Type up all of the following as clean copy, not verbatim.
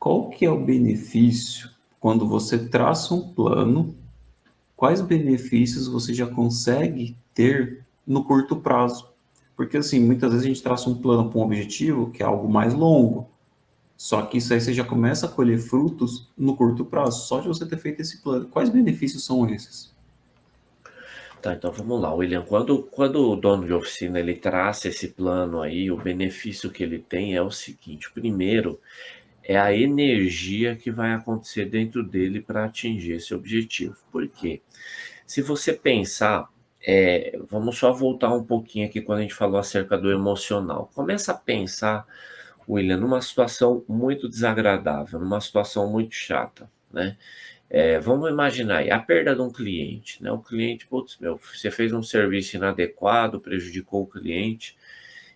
Qual que é o benefício quando você traça um plano? Quais benefícios você já consegue ter no curto prazo? Porque assim, muitas vezes a gente traça um plano para um objetivo que é algo mais longo. Só que isso aí você já começa a colher frutos no curto prazo, só de você ter feito esse plano. Quais benefícios são esses? Tá, então vamos lá, William. Quando o dono de oficina ele traça esse plano aí, o benefício que ele tem é o seguinte: o primeiro é a energia que vai acontecer dentro dele para atingir esse objetivo. Por quê? Se você pensar, vamos só voltar um pouquinho aqui quando a gente falou acerca do emocional. Começa a pensar, William, numa situação muito desagradável, numa situação muito chata, né? Vamos imaginar aí, a perda de um cliente, né? O cliente, putz, meu, você fez um serviço inadequado, prejudicou o cliente,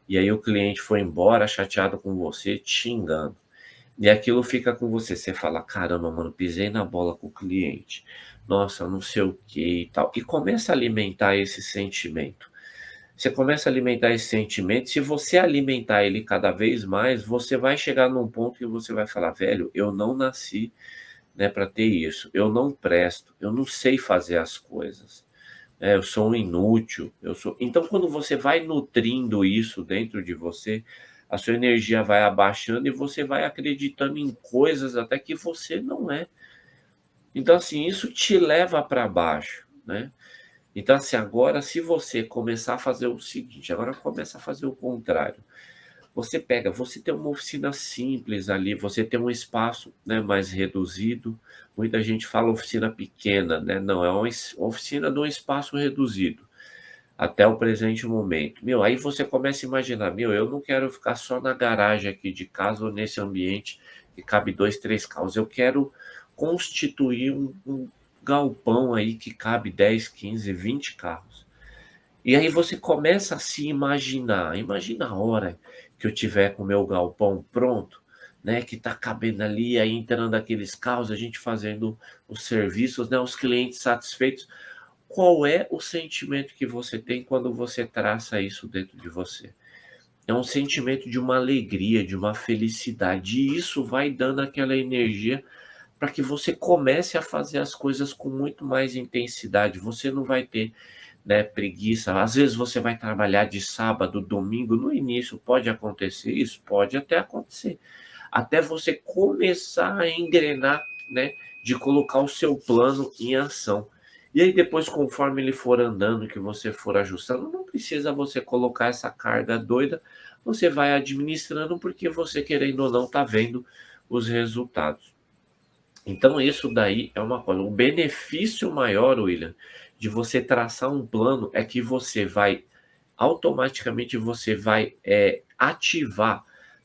e aí o cliente foi embora chateado com você, te xingando. E aquilo fica com você. Você fala, caramba, mano, pisei na bola com o cliente. Nossa, não sei o que e tal. E começa a alimentar esse sentimento. Você começa a alimentar esse sentimento. Se você alimentar ele cada vez mais, você vai chegar num ponto que você vai falar, velho, eu não nasci, né, para ter isso. Eu não presto, eu não sei fazer as coisas. Eu sou um inútil, eu sou. Então, quando você vai nutrindo isso dentro de você, a sua energia vai abaixando e você vai acreditando em coisas até que você não é. Então, assim, isso te leva para baixo, né? Então, assim, agora, se você começar a fazer o seguinte, agora começa a fazer o contrário. Você tem uma oficina simples ali, você tem um espaço, né, mais reduzido. Muita gente fala oficina pequena, né? Não, é uma oficina de um espaço reduzido até o presente momento. Meu, aí você começa a imaginar, meu, eu não quero ficar só na garagem aqui de casa ou nesse ambiente que cabe dois, três carros. Eu quero constituir um galpão aí que cabe 10, 15, 20 carros. E aí você começa a se imaginar, imagina a hora que eu tiver com o meu galpão pronto, né, que tá cabendo ali, aí entrando aqueles carros, a gente fazendo os serviços, né, os clientes satisfeitos. Qual é o sentimento que você tem quando você traça isso dentro de você? É um sentimento de uma alegria, de uma felicidade, e isso vai dando aquela energia para que você comece a fazer as coisas com muito mais intensidade. Você não vai ter, né, preguiça. Às vezes você vai trabalhar de sábado, domingo, no início pode acontecer isso, pode até acontecer. Até você começar a engrenar, né, de colocar o seu plano em ação. E aí depois, conforme ele for andando, que você for ajustando, não precisa você colocar essa carga doida, você vai administrando porque você, querendo ou não, está vendo os resultados. Então, isso daí é uma coisa. O benefício maior, William, de você traçar um plano é que você vai, automaticamente, você vai ativar,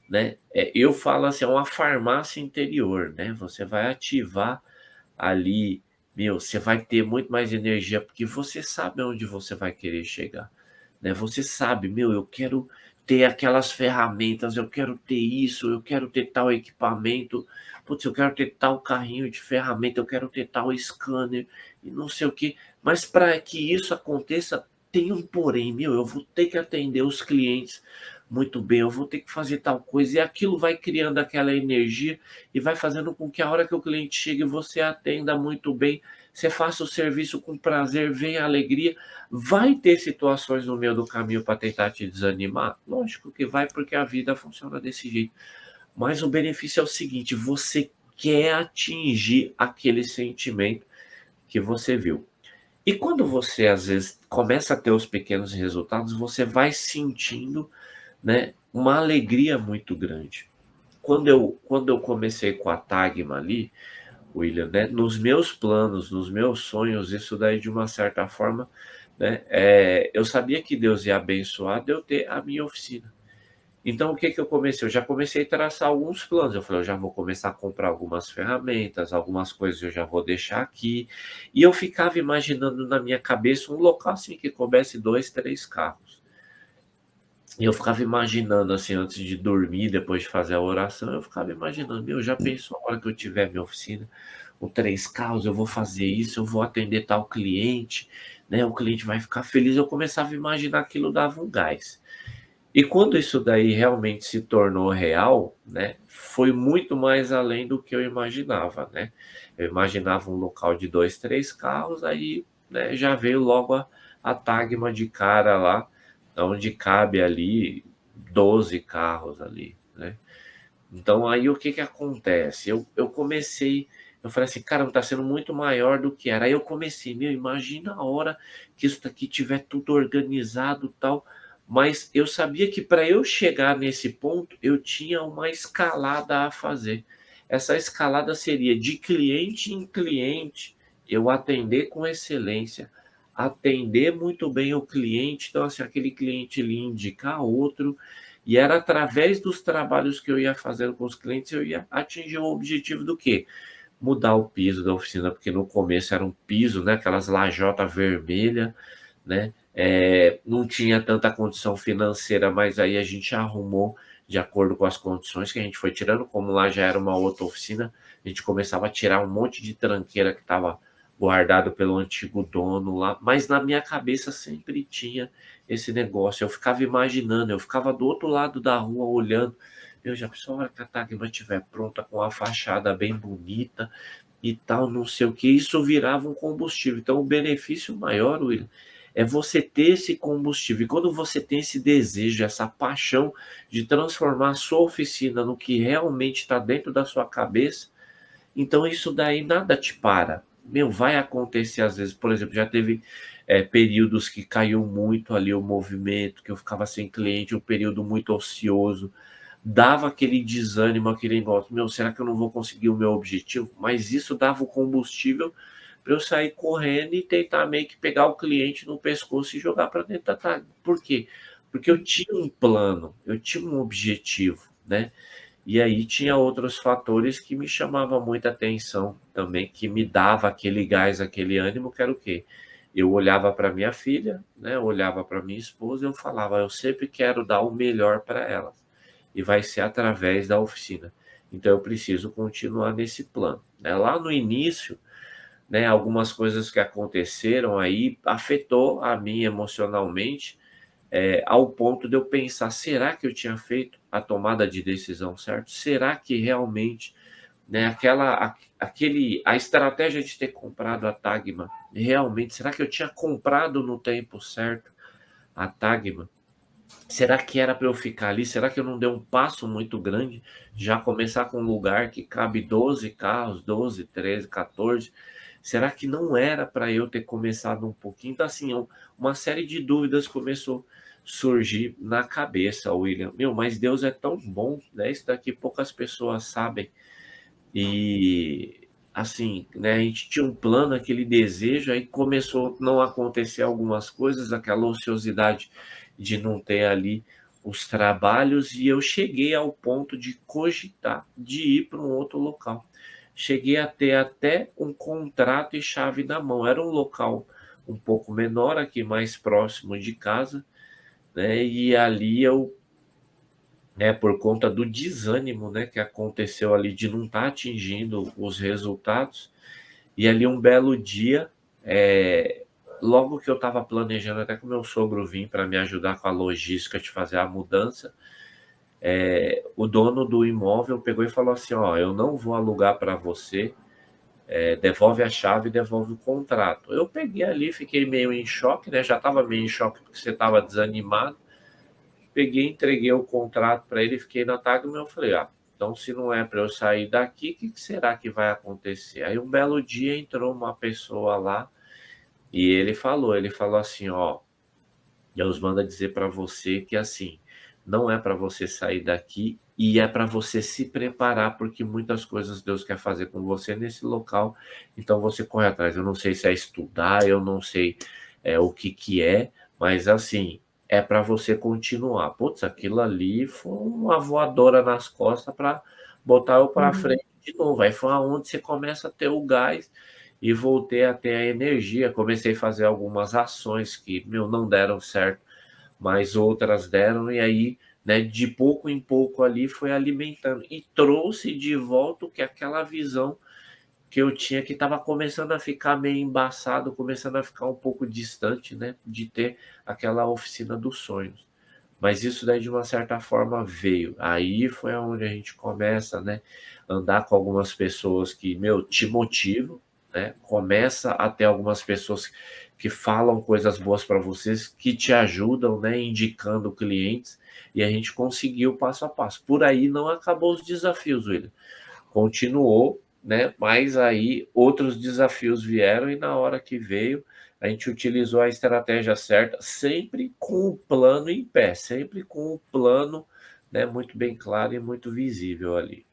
né? Eu falo assim, é uma farmácia interior, né? Você vai ativar ali, meu, você vai ter muito mais energia, porque você sabe aonde você vai querer chegar, né? Você sabe, meu, eu quero ter aquelas ferramentas, eu quero ter isso, eu quero ter tal equipamento, putz, eu quero ter tal carrinho de ferramenta, eu quero ter tal scanner e não sei o que. Mas para que isso aconteça, tem um porém, meu, eu vou ter que atender os clientes muito bem, eu vou ter que fazer tal coisa, e aquilo vai criando aquela energia e vai fazendo com que a hora que o cliente chegue, você atenda muito bem, você faça o serviço com prazer, venha a alegria. Vai ter situações no meio do caminho para tentar te desanimar? Lógico que vai, porque a vida funciona desse jeito. Mas o benefício é o seguinte: você quer atingir aquele sentimento que você viu. E quando você, às vezes, começa a ter os pequenos resultados, você vai sentindo, né, uma alegria muito grande. Quando eu comecei com a Tagma ali, William, né, nos meus planos, nos meus sonhos, isso daí de uma certa forma, né, eu sabia que Deus ia abençoar de eu ter a minha oficina. Então, o que que eu comecei? Eu já comecei a traçar alguns planos. Eu falei, eu já vou começar a comprar algumas ferramentas, algumas coisas eu já vou deixar aqui. E eu ficava imaginando na minha cabeça um local assim que coubesse dois, três carros. E eu ficava imaginando assim, antes de dormir, depois de fazer a oração, eu ficava imaginando, meu, já pensou a hora que eu tiver minha oficina, com três carros, eu vou fazer isso, eu vou atender tal cliente, né? O cliente vai ficar feliz. Eu começava a imaginar aquilo, dava um gás. E quando isso daí realmente se tornou real, né, foi muito mais além do que eu imaginava, né? Eu imaginava um local de 2, 3 carros, aí, né, já veio logo a Tagma de cara lá, onde cabe ali 12 carros ali, né? Então aí o que que acontece? Eu comecei, eu falei assim, cara, tá sendo muito maior do que era. Aí eu comecei, meu, imagina a hora que isso daqui tiver tudo organizado e tal. Mas eu sabia que para eu chegar nesse ponto, eu tinha uma escalada a fazer. Essa escalada seria de cliente em cliente, eu atender com excelência, atender muito bem o cliente. Então, assim, aquele cliente lhe indicar outro, e era através dos trabalhos que eu ia fazendo com os clientes, eu ia atingir o objetivo do quê? Mudar o piso da oficina, porque no começo era um piso, né? Aquelas lajota vermelha, né? Não tinha tanta condição financeira, mas aí a gente arrumou de acordo com as condições que a gente foi tirando, como lá já era uma outra oficina, a gente começava a tirar um monte de tranqueira que estava guardado pelo antigo dono lá, mas na minha cabeça sempre tinha esse negócio, eu ficava imaginando, eu ficava do outro lado da rua olhando, eu já pensou, a hora que a Tagma estiver pronta com a fachada bem bonita e tal, não sei o que, isso virava um combustível. Então, o benefício maior, William, é você ter esse combustível. E quando você tem esse desejo, essa paixão de transformar a sua oficina no que realmente está dentro da sua cabeça, então isso daí nada te para. Meu, vai acontecer às vezes, por exemplo, já teve períodos que caiu muito ali o movimento, que eu ficava sem cliente, um período muito ocioso, dava aquele desânimo, aquele negócio, meu, será que eu não vou conseguir o meu objetivo? Mas isso dava o combustível para eu sair correndo e tentar meio que pegar o cliente no pescoço e jogar para dentro da tarde. Por quê? Porque eu tinha um plano, eu tinha um objetivo, né? E aí tinha outros fatores que me chamavam muita atenção também, que me dava aquele gás, aquele ânimo, que era o quê? Eu olhava para minha filha, né? Eu olhava para minha esposa e eu falava, eu sempre quero dar o melhor para elas. E vai ser através da oficina. Então eu preciso continuar nesse plano, né? Lá no início, né, algumas coisas que aconteceram aí afetou a mim emocionalmente, ao ponto de eu pensar: será que eu tinha feito a tomada de decisão certa? Será que realmente, né, a estratégia de ter comprado a Tagma, realmente, será que eu tinha comprado no tempo certo a Tagma? Será que era para eu ficar ali? Será que eu não dei um passo muito grande? Já começar com um lugar que cabe 12 carros, 12, 13, 14. Será que não era para eu ter começado um pouquinho? Então, assim, uma série de dúvidas começou a surgir na cabeça, William. Meu, mas Deus é tão bom, né? Isso daqui poucas pessoas sabem. E, assim, né? A gente tinha um plano, aquele desejo, aí começou a não acontecer algumas coisas, aquela ociosidade de não ter ali os trabalhos, e eu cheguei ao ponto de cogitar de ir para um outro local. Cheguei a ter até um contrato e chave na mão. Era um local um pouco menor, aqui mais próximo de casa, né? E ali eu, né, por conta do desânimo, né, que aconteceu ali de não estar atingindo os resultados, e ali um belo dia, logo que eu estava planejando até com meu sogro vir para me ajudar com a logística de fazer a mudança, o dono do imóvel pegou e falou assim, ó, eu não vou alugar para você, devolve a chave e devolve o contrato. Eu peguei ali, fiquei meio em choque, né, já estava meio em choque porque você estava desanimado, peguei, entreguei o contrato para ele, fiquei na Tagma e eu falei, ah, então se não é para eu sair daqui, o que será que vai acontecer? Aí um belo dia entrou uma pessoa lá e ele falou assim, ó, Deus manda dizer para você que assim, não é para você sair daqui e é para você se preparar porque muitas coisas Deus quer fazer com você nesse local, então você corre atrás. Eu não sei se é estudar, eu não sei o que que é, mas assim, é para você continuar. Putz, aquilo ali foi uma voadora nas costas para botar eu para Uhum. frente de novo. Aí foi aonde você começa a ter o gás e voltei a ter a energia. Comecei a fazer algumas ações que, meu, não deram certo, mas outras deram, e aí, né, de pouco em pouco ali foi alimentando e trouxe de volta o que aquela visão que eu tinha, que estava começando a ficar meio embaçado, começando a ficar um pouco distante, né, de ter aquela oficina dos sonhos. Mas isso daí, de uma certa forma, veio. Aí foi onde a gente começa, né, andar com algumas pessoas que, meu, te motivam, né? Começa a ter algumas pessoas que falam coisas boas para vocês, que te ajudam, né, indicando clientes, e a gente conseguiu passo a passo. Por aí não acabou os desafios, William. Continuou, né? Mas aí outros desafios vieram, e na hora que veio, a gente utilizou a estratégia certa, sempre com o plano em pé, sempre com o plano, né, muito bem claro e muito visível ali.